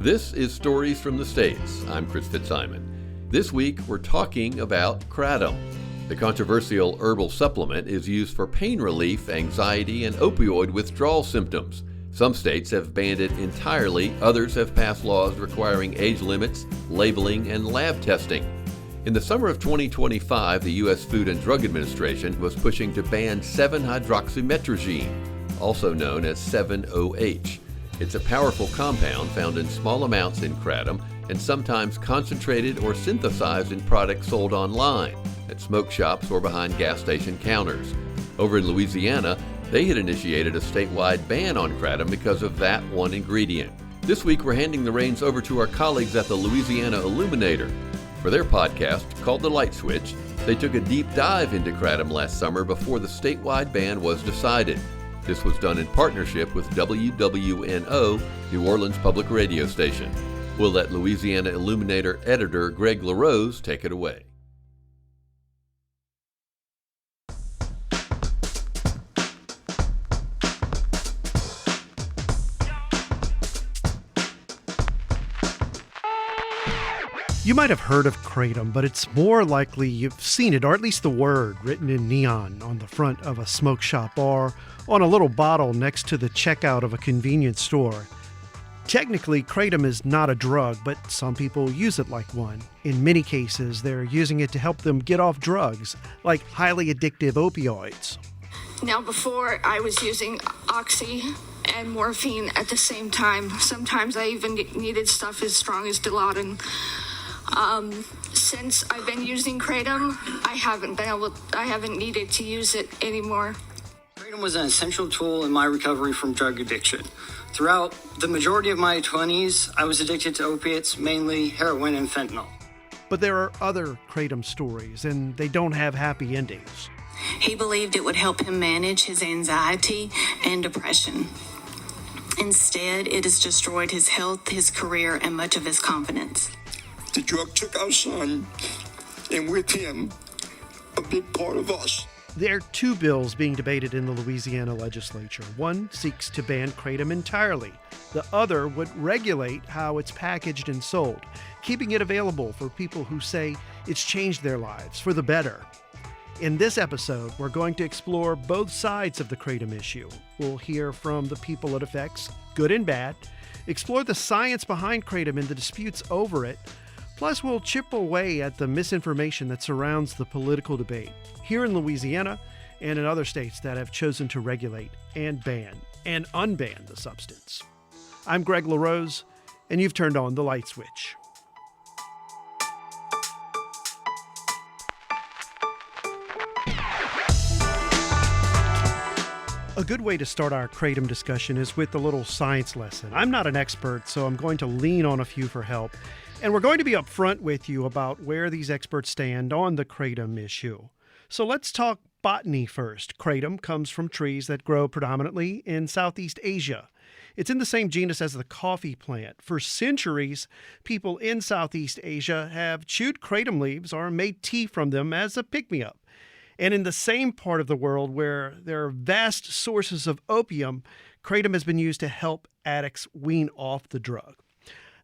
This is Stories from the States. I'm Chris Fitzsimon. This week, we're talking about Kratom. The controversial herbal supplement is used for pain relief, anxiety, and opioid withdrawal symptoms. Some states have banned it entirely. Others have passed laws requiring age limits, labeling, and lab testing. In the summer of 2025, the U.S. Food and Drug Administration was pushing to ban 7-hydroxymetrogene, also known as 7-OH. It's a powerful compound found in small amounts in kratom and sometimes concentrated or synthesized in products sold online, at smoke shops or behind gas station counters. Over in Louisiana, they had initiated a statewide ban on kratom because of that one ingredient. This week, we're handing the reins over to our colleagues at the Louisiana Illuminator. For their podcast, called The Light Switch, they took a deep dive into kratom last summer before the statewide ban was decided. This was done in partnership with WWNO, New Orleans Public Radio Station. We'll let Louisiana Illuminator editor Greg LaRose take it away. You might have heard of Kratom, but it's more likely you've seen it, or at least the word, written in neon on the front of a smoke shop or on a little bottle next to the checkout of a convenience store. Technically, Kratom is not a drug, but some people use it like one. In many cases, they're using it to help them get off drugs, like highly addictive opioids. Now, before I was using Oxy and morphine at the same time. Sometimes I even needed stuff as strong as Dilaudid. Since I've been using Kratom, I haven't needed to use it anymore. Kratom was an essential tool in my recovery from drug addiction. Throughout the majority of my 20s, I was addicted to opiates, mainly heroin and fentanyl. But there are other Kratom stories, and they don't have happy endings. He believed it would help him manage his anxiety and depression. Instead, it has destroyed his health, his career, and much of his confidence. The drug took our son, and with him, a big part of us. There are two bills being debated in the Louisiana legislature. One seeks to ban Kratom entirely. The other would regulate how it's packaged and sold, keeping it available for people who say it's changed their lives for the better. In this episode, we're going to explore both sides of the Kratom issue. We'll hear from the people it affects, good and bad, explore the science behind Kratom and the disputes over it. Plus, we'll chip away at the misinformation that surrounds the political debate here in Louisiana and in other states that have chosen to regulate and ban and unban the substance. I'm Greg LaRose, and you've turned on the light switch. A good way to start our Kratom discussion is with a little science lesson. I'm not an expert, so I'm going to lean on a few for help. And we're going to be upfront with you about where these experts stand on the Kratom issue. So let's talk botany first. Kratom comes from trees that grow predominantly in Southeast Asia. It's in the same genus as the coffee plant. For centuries, people in Southeast Asia have chewed Kratom leaves or made tea from them as a pick-me-up. And in the same part of the world where there are vast sources of opium, Kratom has been used to help addicts wean off the drug.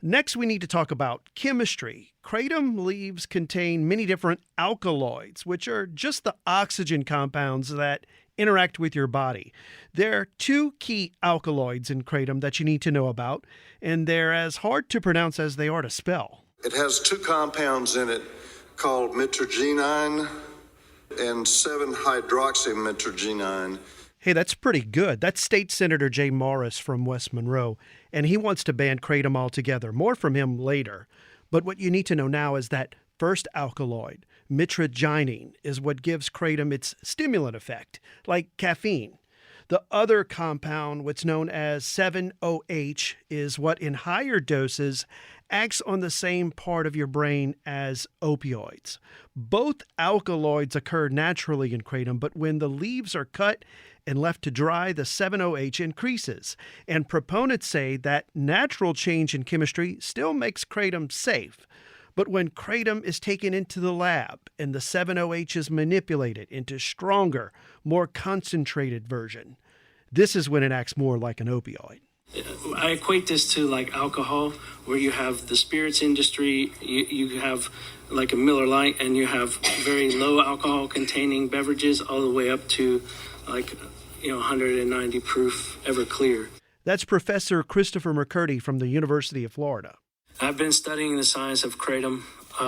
Next, we need to talk about chemistry. Kratom leaves contain many different alkaloids, which are just the oxygen compounds that interact with your body. There are two key alkaloids in Kratom that you need to know about, and they're as hard to pronounce as they are to spell. It has two compounds in it called metrogenine and 7-hydroxymetrogenine. Hey, that's pretty good. That's State Senator Jay Morris from West Monroe, and he wants to ban Kratom altogether. More from him later. But what you need to know now is that first alkaloid, metrogenine, is what gives Kratom its stimulant effect, like caffeine. The other compound, what's known as 7-OH, is what in higher doses acts on the same part of your brain as opioids. Both alkaloids occur naturally in Kratom, but when the leaves are cut and left to dry, the 7-OH increases. And proponents say that natural change in chemistry still makes Kratom safe. But when Kratom is taken into the lab and the 7-OH is manipulated into stronger, more concentrated version, this is when it acts more like an opioid. I equate this to like alcohol, where you have the spirits industry, you have like a Miller Lite, and you have very low alcohol containing beverages all the way up to like 190 proof Everclear. That's Professor Christopher McCurdy from the University of Florida. I've been studying the science of kratom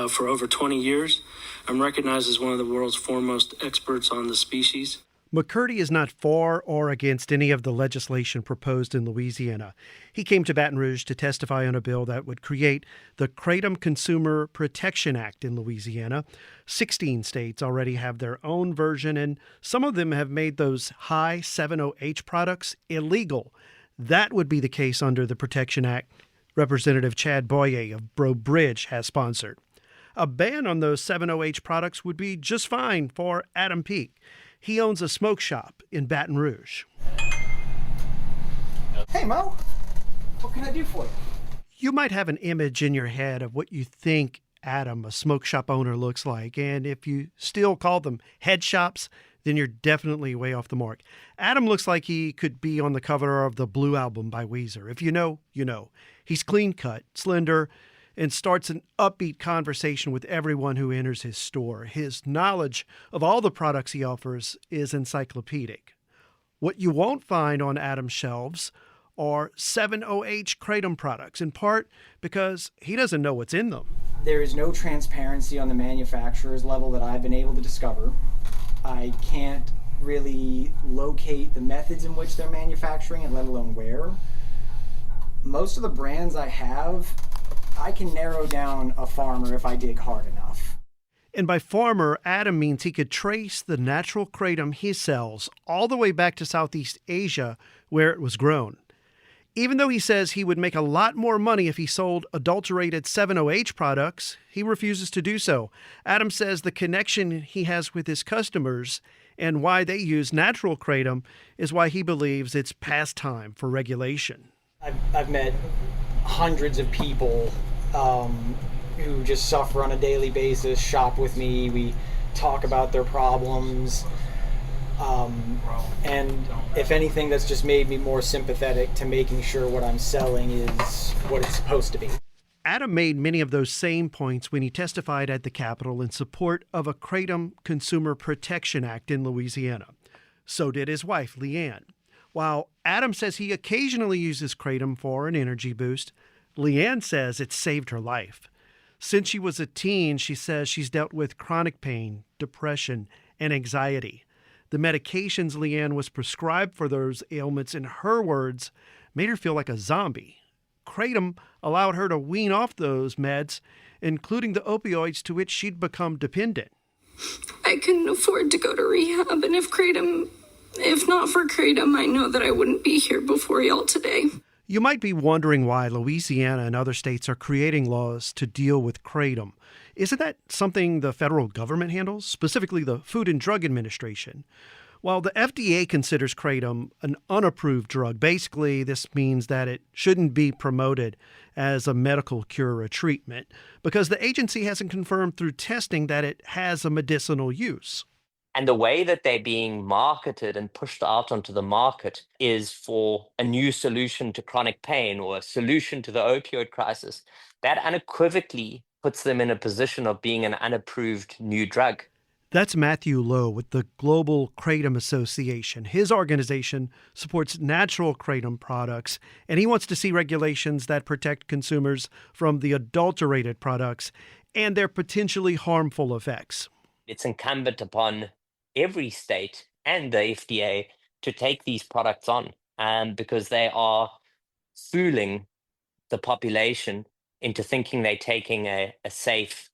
for over 20 years. I'm recognized as one of the world's foremost experts on the species. McCurdy is not for or against any of the legislation proposed in Louisiana. He came to Baton Rouge to testify on a bill that would create the Kratom Consumer Protection Act in Louisiana. 16 states already have their own version, and some of them have made those high 7-OH products illegal. That would be the case under the Protection Act Representative Chad Boyer of Breaux Bridge has sponsored. A ban on those 7-OH products would be just fine for Adam Peake. He owns a smoke shop in Baton Rouge. Hey, Mo. What can I do for you? You might have an image in your head of what you think Adam, a smoke shop owner, looks like. And if you still call them head shops, then you're definitely way off the mark. Adam looks like he could be on the cover of the Blue Album by Weezer. If you know, you know. He's clean-cut, slender, and starts an upbeat conversation with everyone who enters his store. His knowledge of all the products he offers is encyclopedic. What you won't find on Adam's shelves are 7-OH Kratom products, in part because he doesn't know what's in them. There is no transparency on the manufacturer's level that I've been able to discover. I can't really locate the methods in which they're manufacturing it, let alone where. Most of the brands I have, I can narrow down a farmer if I dig hard enough. And by farmer, Adam means he could trace the natural kratom he sells all the way back to Southeast Asia, where it was grown. Even though he says he would make a lot more money if he sold adulterated 7-OH products, he refuses to do so. Adam says the connection he has with his customers and why they use natural kratom is why he believes it's past time for regulation. I've met hundreds of people who just suffer on a daily basis, shop with me, we talk about their problems, and if anything, that's just made me more sympathetic to making sure what I'm selling is what it's supposed to be. Adam made many of those same points when he testified at the Capitol in support of a Kratom Consumer Protection Act in Louisiana. So did his wife, Leanne. While Adam says he occasionally uses kratom for an energy boost, Leanne says it saved her life. Since she was a teen, she says she's dealt with chronic pain, depression, and anxiety. The medications Leanne was prescribed for those ailments, in her words, made her feel like a zombie. Kratom allowed her to wean off those meds, including the opioids to which she'd become dependent. I couldn't afford to go to rehab, and if not for kratom, I know that I wouldn't be here before y'all today. You might be wondering why Louisiana and other states are creating laws to deal with kratom. Isn't that something the federal government handles, specifically the Food and Drug Administration? While the FDA considers kratom an unapproved drug, basically this means that it shouldn't be promoted as a medical cure or treatment because the agency hasn't confirmed through testing that it has a medicinal use. And the way that they're being marketed and pushed out onto the market is for a new solution to chronic pain or a solution to the opioid crisis. That unequivocally puts them in a position of being an unapproved new drug. That's Matthew Lowe with the Global Kratom Association. His organization supports natural kratom products, and he wants to see regulations that protect consumers from the adulterated products and their potentially harmful effects. It's incumbent upon every state and the FDA to take these products on because they are fooling the population into thinking they're taking a safe,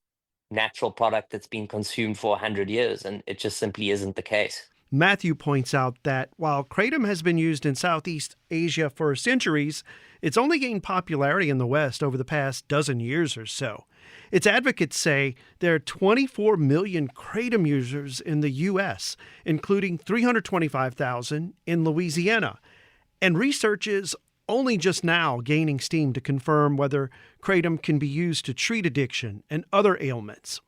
natural product that's been consumed for 100 years, and it just simply isn't the case. Matthew points out that while kratom has been used in Southeast Asia for centuries, it's only gained popularity in the West over the past dozen years or so. Its advocates say there are 24 million kratom users in the U.S., including 325,000 in Louisiana. And research is only just now gaining steam to confirm whether kratom can be used to treat addiction and other ailments.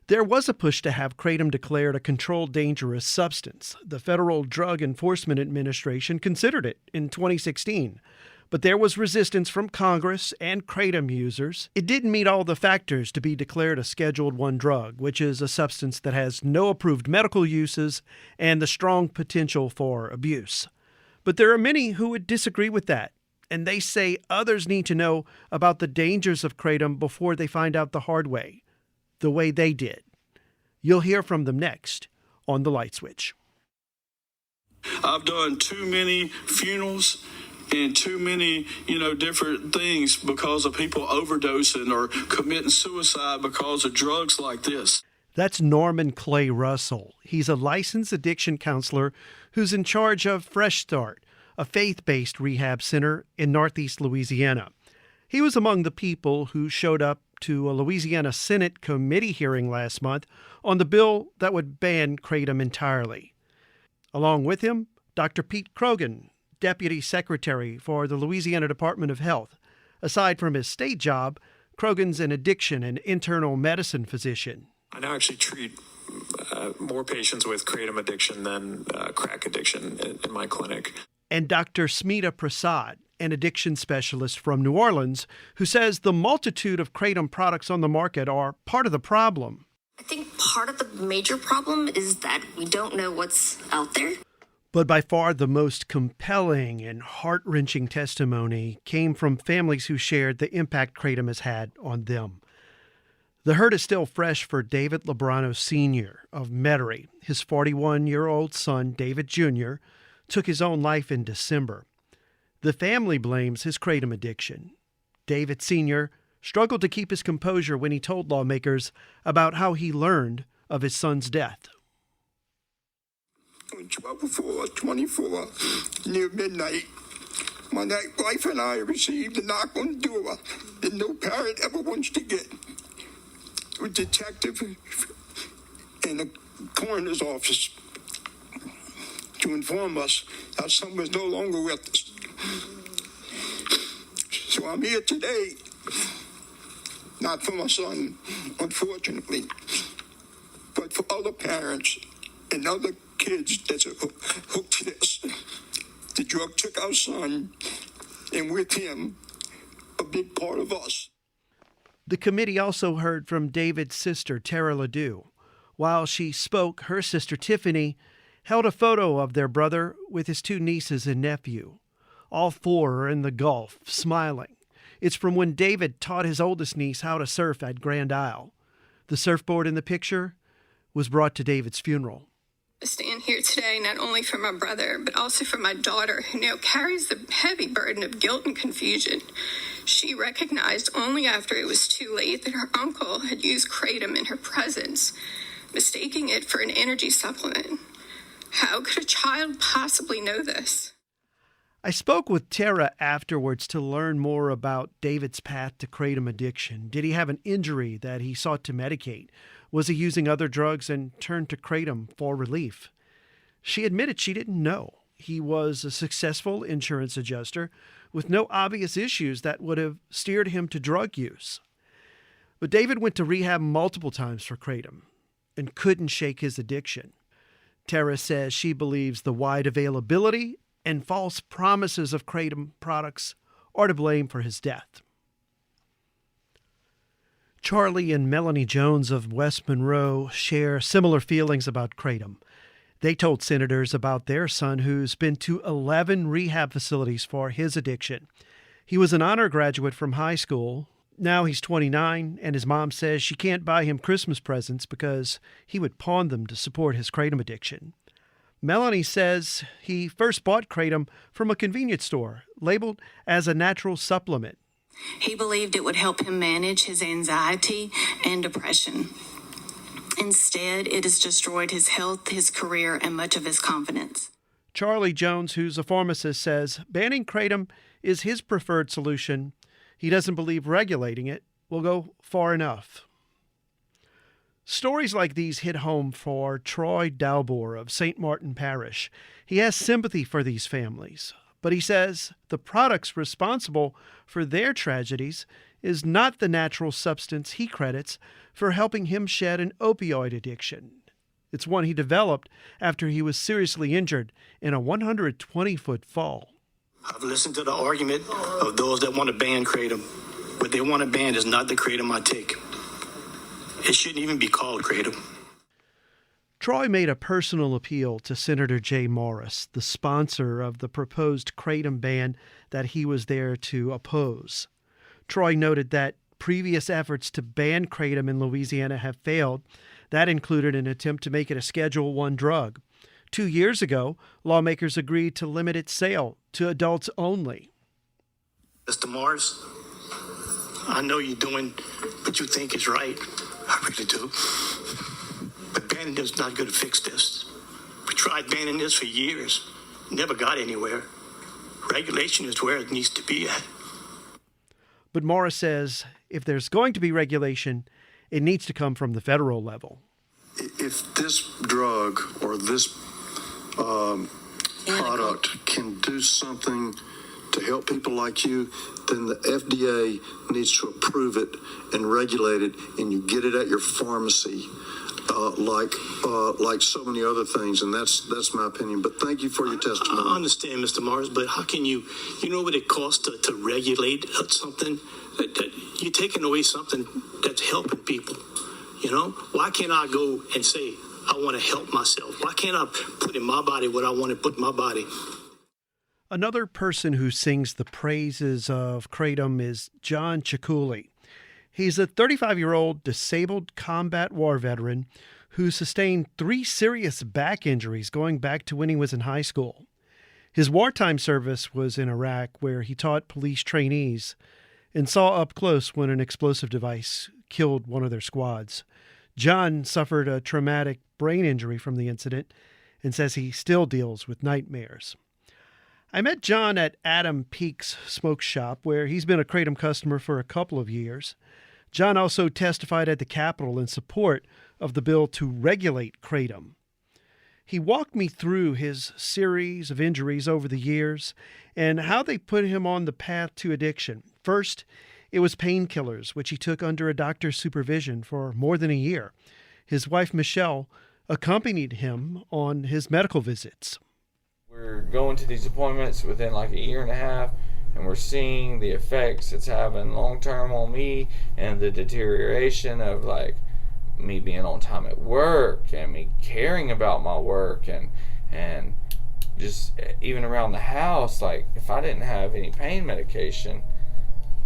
There was a push to have kratom declared a controlled dangerous substance. The Federal Drug Enforcement Administration considered it in 2016. But there was resistance from Congress and Kratom users. It didn't meet all the factors to be declared a Scheduled I drug, which is a substance that has no approved medical uses and the strong potential for abuse. But there are many who would disagree with that, and they say others need to know about the dangers of Kratom before they find out the hard way, the way they did. You'll hear from them next on The Light Switch. I've done too many funerals and too many, different things because of people overdosing or committing suicide because of drugs like this. That's Norman Clay Russell. He's a licensed addiction counselor who's in charge of Fresh Start, a faith-based rehab center in Northeast Louisiana. He was among the people who showed up to a Louisiana Senate committee hearing last month on the bill that would ban Kratom entirely. Along with him, Dr. Pete Krogan, Deputy Secretary for the Louisiana Department of Health. Aside from his state job, Krogan's an addiction and internal medicine physician. I now actually treat more patients with Kratom addiction than crack addiction in my clinic. And Dr. Smita Prasad, an addiction specialist from New Orleans, who says the multitude of Kratom products on the market are part of the problem. I think part of the major problem is that we don't know what's out there. But by far the most compelling and heart-wrenching testimony came from families who shared the impact Kratom has had on them. The hurt is still fresh for David Lebrano Sr. of Metairie. His 41-year-old son, David Jr., took his own life in December. The family blames his Kratom addiction. David Sr. struggled to keep his composure when he told lawmakers about how he learned of his son's death. On 12/4/24, near midnight, my wife and I received a knock on the door that no parent ever wants to get. A detective in the coroner's office to inform us our son was no longer with us. So I'm here today, not for my son, unfortunately, but for other parents and other kids that's hooked to this. The drug took our son, and with him, a big part of us. The committee also heard from David's sister, Tara Ledoux. While she spoke, her sister, Tiffany, held a photo of their brother with his two nieces and nephew. All four are in the Gulf, smiling. It's from when David taught his oldest niece how to surf at Grand Isle. The surfboard in the picture was brought to David's funeral. I stand here today not only for my brother, but also for my daughter, who now carries the heavy burden of guilt and confusion. She recognized only after it was too late that her uncle had used Kratom in her presence, mistaking it for an energy supplement. How could a child possibly know this? I spoke with Tara afterwards to learn more about David's path to Kratom addiction. Did he have an injury that he sought to medicate? Was he using other drugs and turned to Kratom for relief? She admitted she didn't know. He was a successful insurance adjuster with no obvious issues that would have steered him to drug use. But David went to rehab multiple times for Kratom and couldn't shake his addiction. Tara says she believes the wide availability and false promises of Kratom products are to blame for his death. Charlie and Melanie Jones of West Monroe share similar feelings about Kratom. They told senators about their son, who's been to 11 rehab facilities for his addiction. He was an honor graduate from high school. Now he's 29, and his mom says she can't buy him Christmas presents because he would pawn them to support his Kratom addiction. Melanie says he first bought Kratom from a convenience store, labeled as a natural supplement. He believed it would help him manage his anxiety and depression. Instead, it has destroyed his health, his career, and much of his confidence. Charlie Jones, who's a pharmacist, says banning Kratom is his preferred solution. He doesn't believe regulating it will go far enough. Stories like these hit home for Troy Dalbor of St. Martin Parish. He has sympathy for these families, but he says the products responsible for their tragedies is not the natural substance he credits for helping him shed an opioid addiction. It's one he developed after he was seriously injured in a 120-foot fall. I've listened to the argument of those that want to ban Kratom. What they want to ban is not the Kratom I take. It shouldn't even be called Kratom. Troy made a personal appeal to Senator Jay Morris, the sponsor of the proposed Kratom ban that he was there to oppose. Troy noted that previous efforts to ban Kratom in Louisiana have failed. That included an attempt to make it a Schedule I drug. 2 years ago, lawmakers agreed to limit its sale to adults only. Mr. Morris, I know you're doing what you think is right. I really do. But banning this is not going to fix this. We tried banning this for years. Never got anywhere. Regulation is where it needs to be at. But Morris says if there's going to be regulation, it needs to come from the federal level. If this drug or this product can do something to help people like you, then the FDA needs to approve it and regulate it, and you get it at your pharmacy, like so many other things. And that's my opinion. But thank you for your testimony. I understand, Mr. Morris, but how can you know what it costs to regulate something? That you're taking away something that's helping people. Why can't I go and say, I want to help myself? Why can't I put in my body what I want to put in my body? Another person who sings the praises of Kratom is John Cicculi. He's a 35-year-old disabled combat war veteran who sustained 3 serious back injuries going back to when he was in high school. His wartime service was in Iraq, where he taught police trainees and saw up close when an explosive device killed one of their squads. John suffered a traumatic brain injury from the incident and says he still deals with nightmares. I met John at Adam Peak's smoke shop, where he's been a Kratom customer for a couple of years. John also testified at the Capitol in support of the bill to regulate Kratom. He walked me through his series of injuries over the years and how they put him on the path to addiction. First, it was painkillers, which he took under a doctor's supervision for more than a year. His wife, Michelle, accompanied him on his medical visits. We're going to these appointments within like a year and a half, and we're seeing the effects it's having long-term on me and the deterioration of like me being on time at work and me caring about my work and just even around the house. Like if I didn't have any pain medication,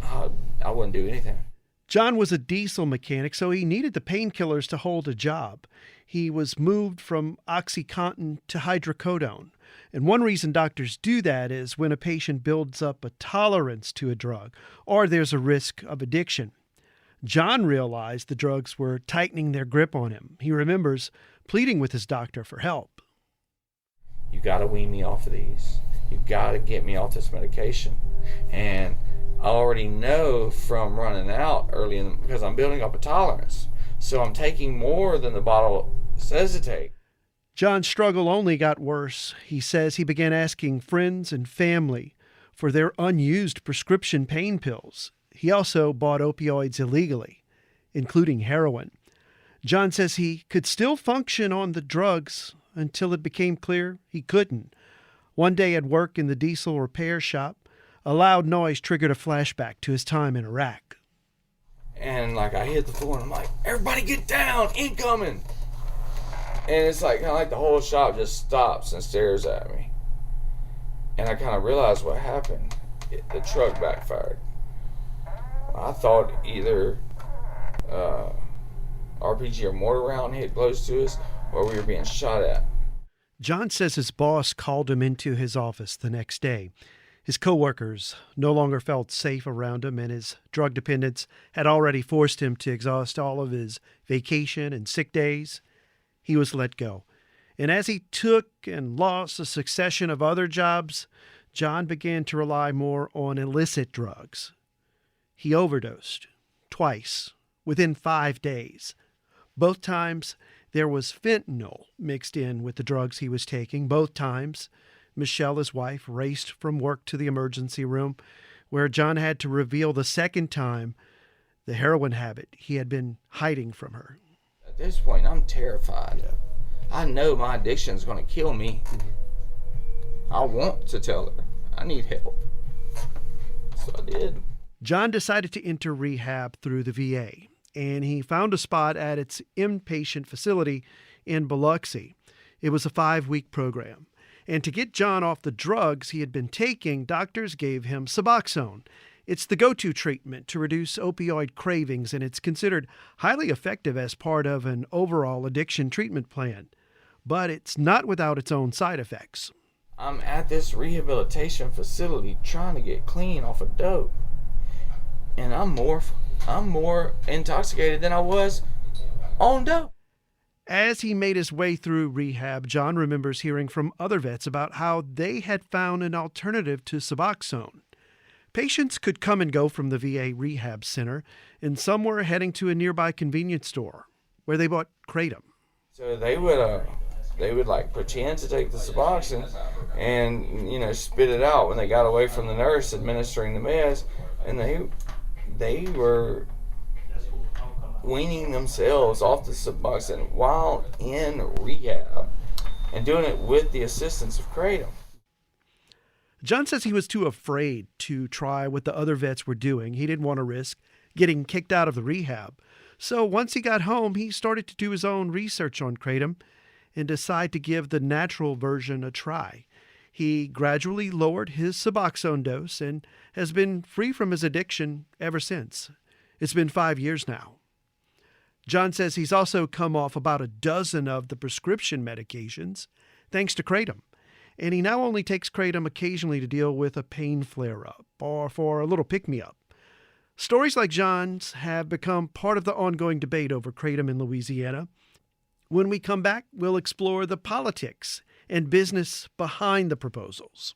I wouldn't do anything. John was a diesel mechanic, so he needed the painkillers to hold a job. He was moved from OxyContin to hydrocodone. And one reason doctors do that is when a patient builds up a tolerance to a drug or there's a risk of addiction. John realized the drugs were tightening their grip on him. He remembers pleading with his doctor for help. You got to wean me off of these. You got to get me off this medication. And I already know from running out early because I'm building up a tolerance. So I'm taking more than the bottle says to take. John's struggle only got worse. He says he began asking friends and family for their unused prescription pain pills. He also bought opioids illegally, including heroin. John says he could still function on the drugs until it became clear he couldn't. One day at work in the diesel repair shop, a loud noise triggered a flashback to his time in Iraq. And like I hit the floor and I'm like, everybody get down, incoming. And it's like kind of like the whole shop just stops and stares at me. And I kind of realized what happened. The truck backfired. I thought either RPG or mortar round hit close to us or we were being shot at. John says his boss called him into his office the next day. His coworkers no longer felt safe around him, and his drug dependence had already forced him to exhaust all of his vacation and sick days. He was let go. And as he took and lost a succession of other jobs, John began to rely more on illicit drugs. He overdosed twice within 5 days. Both times there was fentanyl mixed in with the drugs he was taking. Both times Michelle, his wife, raced from work to the emergency room, where John had to reveal the second time the heroin habit he had been hiding from her. At this point, I'm terrified. Yeah. I know my addiction is going to kill me. I want to tell her. I need help. So I did. John decided to enter rehab through the VA, and he found a spot at its inpatient facility in Biloxi. It was a 5-week program. And to get John off the drugs he had been taking, doctors gave him Suboxone. It's the go-to treatment to reduce opioid cravings, and it's considered highly effective as part of an overall addiction treatment plan. But it's not without its own side effects. I'm at this rehabilitation facility trying to get clean off of dope. And I'm more intoxicated than I was on dope. As he made his way through rehab, John remembers hearing from other vets about how they had found an alternative to Suboxone. Patients could come and go from the VA rehab center, and some were heading to a nearby convenience store where they bought Kratom. So they would like pretend to take the Suboxone and, spit it out when they got away from the nurse administering the meds, and they were weaning themselves off the Suboxone while in rehab and doing it with the assistance of Kratom. John says he was too afraid to try what the other vets were doing. He didn't want to risk getting kicked out of the rehab. So once he got home, he started to do his own research on Kratom and decided to give the natural version a try. He gradually lowered his Suboxone dose and has been free from his addiction ever since. It's been 5 years now. John says he's also come off about a dozen of the prescription medications thanks to Kratom. And he now only takes Kratom occasionally to deal with a pain flare-up or for a little pick-me-up. Stories like John's have become part of the ongoing debate over Kratom in Louisiana. When we come back, we'll explore the politics and business behind the proposals.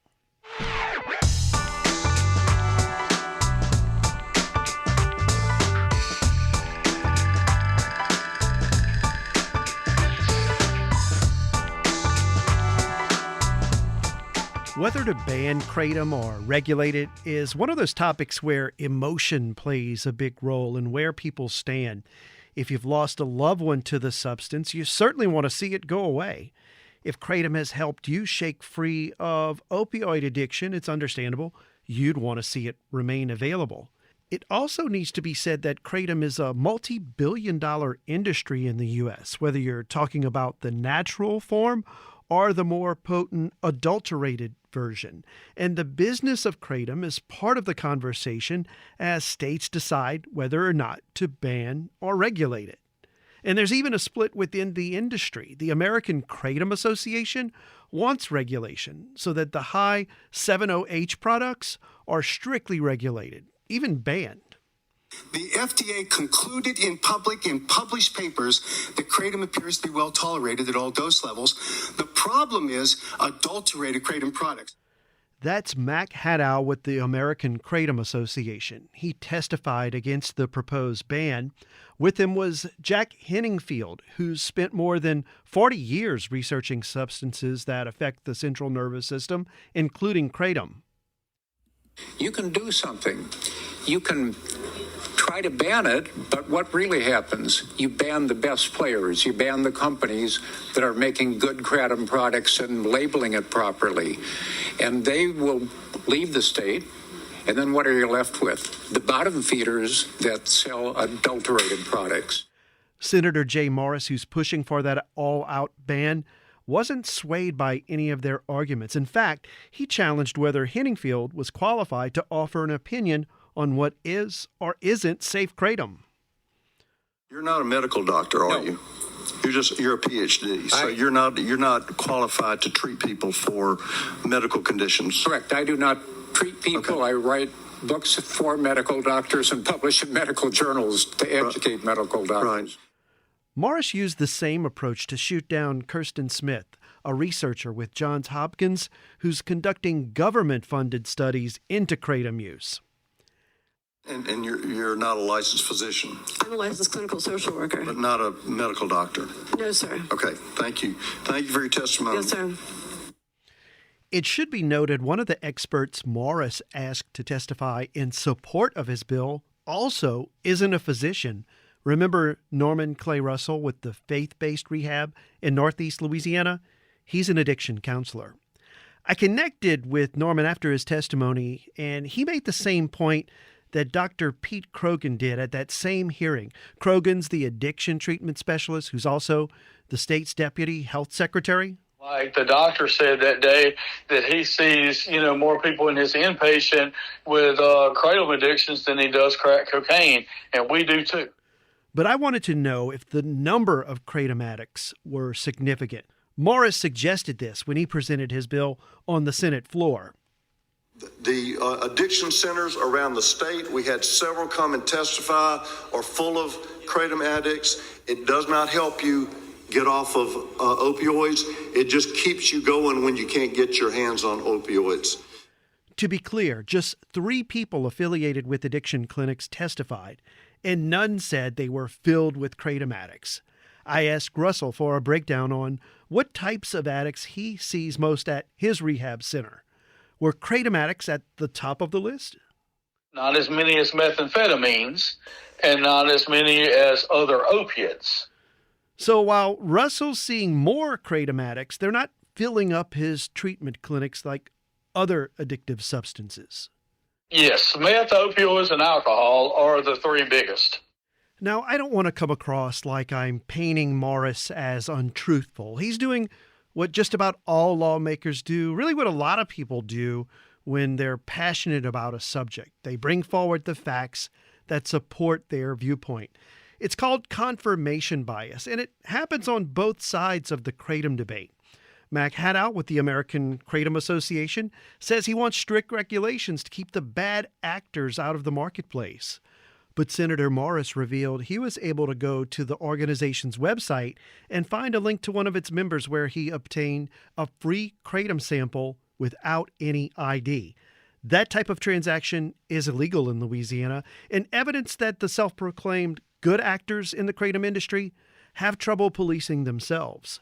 Whether to ban Kratom or regulate it is one of those topics where emotion plays a big role in where people stand. If you've lost a loved one to the substance, you certainly want to see it go away. If Kratom has helped you shake free of opioid addiction, it's understandable you'd want to see it remain available. It also needs to be said that Kratom is a multi-billion-dollar industry in the U.S., whether you're talking about the natural form or the more potent adulterated version. And the business of Kratom is part of the conversation as states decide whether or not to ban or regulate it. And there's even a split within the industry. The American Kratom Association wants regulation so that the high 7-OH products are strictly regulated, even banned. The FDA concluded in public in published papers that Kratom appears to be well tolerated at all dose levels. The problem is adulterated Kratom products. That's Mac Haddow with the American Kratom Association. He testified against the proposed ban. With him was Jack Henningfield, who's spent more than 40 years researching substances that affect the central nervous system, including Kratom. You can do something. You can try to ban it, but what really happens? You ban the best players. You ban the companies that are making good Kratom products and labeling it properly. And they will leave the state, and then what are you left with? The bottom feeders that sell adulterated products. Senator Jay Morris, who's pushing for that all-out ban, wasn't swayed by any of their arguments. In fact, he challenged whether Henningfield was qualified to offer an opinion on what is or isn't safe Kratom. You're not a medical doctor, are you? You're a PhD, so you're not qualified to treat people for medical conditions. Correct. I do not treat people. Okay. I write books for medical doctors and publish in medical journals to educate medical doctors. Right. Morris used the same approach to shoot down Kirsten Smith, a researcher with Johns Hopkins who's conducting government-funded studies into Kratom use. And you're not a licensed physician? I'm a licensed clinical social worker. But not a medical doctor? No, sir. Okay, thank you. Thank you for your testimony. Yes, sir. It should be noted one of the experts Morris asked to testify in support of his bill also isn't a physician. Remember Norman Clay Russell with the faith-based rehab in Northeast Louisiana? He's an addiction counselor. I connected with Norman after his testimony, and he made the same point that Dr. Pete Krogan did at that same hearing. Krogan's the addiction treatment specialist who's also the state's deputy health secretary. Like the doctor said that day that he sees, more people in his inpatient with kratom addictions than he does crack cocaine, and we do too. But I wanted to know if the number of kratom addicts were significant. Morris suggested this when he presented his bill on the Senate floor. The addiction centers around the state, we had several come and testify, are full of kratom addicts. It does not help you get off of opioids. It just keeps you going when you can't get your hands on opioids. To be clear, just 3 people affiliated with addiction clinics testified, and none said they were filled with kratom addicts. I asked Russell for a breakdown on what types of addicts he sees most at his rehab center. Were kratom addicts at the top of the list? Not as many as methamphetamines, and not as many as other opiates. So while Russell's seeing more kratom addicts, they're not filling up his treatment clinics like other addictive substances. Yes, meth, opioids, and alcohol are the 3 biggest. Now, I don't want to come across like I'm painting Morris as untruthful. He's doing what just about all lawmakers do, really what a lot of people do when they're passionate about a subject. They bring forward the facts that support their viewpoint. It's called confirmation bias, and it happens on both sides of the kratom debate. Mac Haddow with the American Kratom Association says he wants strict regulations to keep the bad actors out of the marketplace. But Senator Morris revealed he was able to go to the organization's website and find a link to one of its members where he obtained a free kratom sample without any ID. That type of transaction is illegal in Louisiana, and evidence that the self-proclaimed good actors in the kratom industry have trouble policing themselves.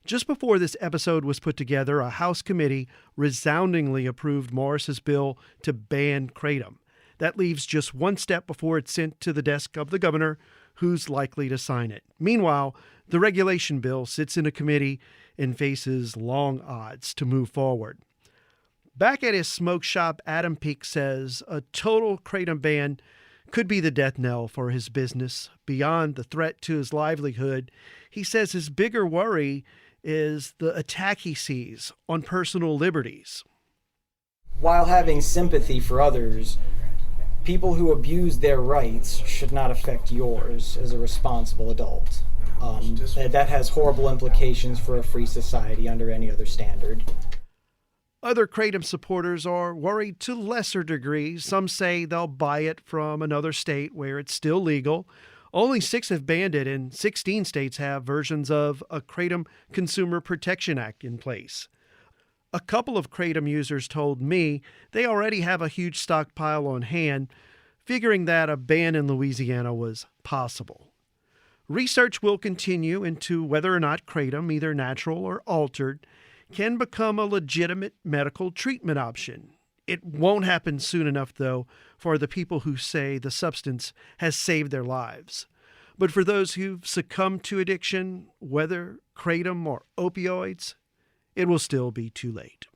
Just before this episode was put together, a House committee resoundingly approved Morris's bill to ban kratom. That leaves just one step before it's sent to the desk of the governor, who's likely to sign it. Meanwhile, the regulation bill sits in a committee and faces long odds to move forward. Back at his smoke shop, Adam Peake says a total kratom ban could be the death knell for his business. Beyond the threat to his livelihood, he says his bigger worry is the attack he sees on personal liberties. While having sympathy for others, people who abuse their rights should not affect yours as a responsible adult. That has horrible implications for a free society under any other standard. Other kratom supporters are worried to lesser degrees. Some say they'll buy it from another state where it's still legal. Only 6 have banned it, and 16 states have versions of a Kratom Consumer Protection Act in place. A couple of kratom users told me they already have a huge stockpile on hand, figuring that a ban in Louisiana was possible. Research will continue into whether or not kratom, either natural or altered, can become a legitimate medical treatment option. It won't happen soon enough, though, for the people who say the substance has saved their lives. But for those who've succumbed to addiction, whether kratom or opioids, it will still be too late.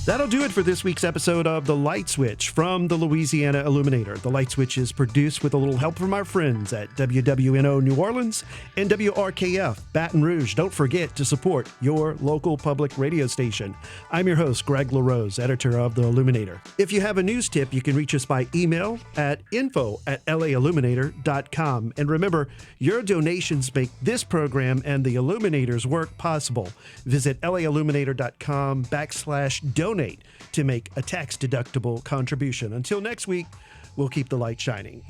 That'll do it for this week's episode of The Light Switch from the Louisiana Illuminator. The Light Switch is produced with a little help from our friends at WWNO New Orleans and WRKF Baton Rouge. Don't forget to support your local public radio station. I'm your host, Greg LaRose, editor of The Illuminator. If you have a news tip, you can reach us by email at info@lailluminator.com. And remember, your donations make this program and The Illuminator's work possible. Visit lailluminator.com/donate to make a tax-deductible contribution. Until next week, we'll keep the light shining.